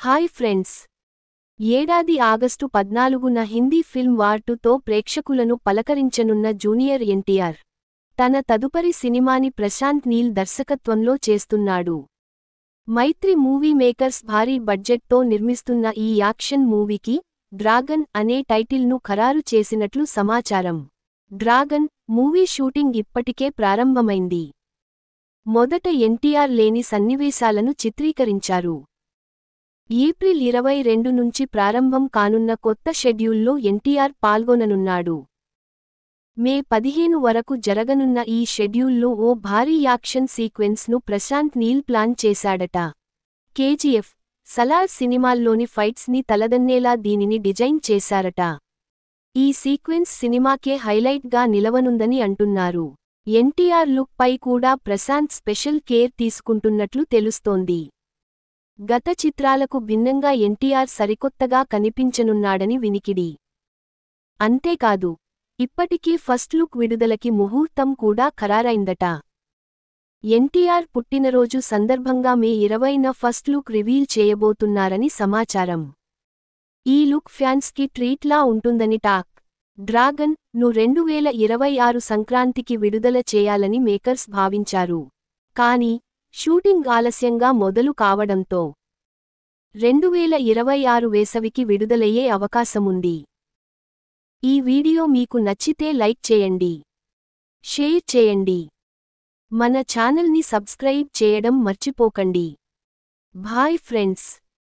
Hi friends, ఏడాది August 14న Hindi film war 2తో ప్రేక్షకులను పలకరించనున్న జూనియర్ ఎన్టీఆర్ తన తదుపరి సినిమాని ప్రశాంత్ నీల్ దర్శకత్వంలో చేస్తున్నాడు. మైత్రి మూవీ మేకర్స్ భారీ బడ్జెట్తో నిర్మిస్తున్న ఈ యాక్షన్ మూవీకి డ్రాగన్ అనే టైటిల్ను ఖరారు చేసినట్లు సమాచారం. డ్రాగన్ మూవీ షూటింగ్ ఇప్పటికే ప్రారంభమైంది. మొదట ఎన్టీఆర్ లేని సన్నివేశాలను చిత్రీకరించారు. ఏప్రిల్ 22 నుంచి ప్రారంభం కానున్న కొత్త షెడ్యూల్లో ఎన్టీఆర్ పాల్గొననున్నాడు. మే 15 వరకు జరగనున్న ఈ షెడ్యూల్లో ఓ భారీ యాక్షన్ సీక్వెన్స్ను ప్రశాంత్ నీల్ ప్లాన్ చేశాడట. కేజీఎఫ్, సలార్ సినిమాల్లోని ఫైట్స్ని తలదన్నేలా దీనిని డిజైన్ చేశారట. ఈ సీక్వెన్స్ సినిమాకే హైలైట్గా నిలవనుందని అంటున్నారు. ఎన్టీఆర్ లుక్ పై కూడా ప్రశాంత్ స్పెషల్ కేర్ తీసుకుంటున్నట్లు తెలుస్తోంది. గత చిత్రాలకు భిన్నంగా ఎన్టీఆర్ సరికొత్తగా కనిపించనున్నాడని వినికిడి. అంతేకాదు, ఇప్పటికీ ఫస్ట్ లుక్ విడుదలకి ముహూర్తం కూడా ఖరారైందట. ఎన్టీఆర్ పుట్టినరోజు సందర్భంగా మే 20న ఫస్ట్ లుక్ రివీల్ చేయబోతున్నారని సమాచారం. ఈ లుక్ ఫ్యాన్స్కి ట్రీట్లా ఉంటుందని టాక్. డ్రాగన్ ను 2026 సంక్రాంతికి విడుదల చేయాలని మేకర్స్ భావించారు. కానీ షూటింగ్ ఆలస్యంగా మొదలు కావడంతో 2026 వేసవికి విడుదలయ్యే అవకాశముంది. ఈ వీడియో మీకు నచ్చితే లైక్ చేయండి, షేర్ చేయండి, మన ఛానల్ని సబ్స్క్రైబ్ చేయడం మర్చిపోకండి. Bye friends.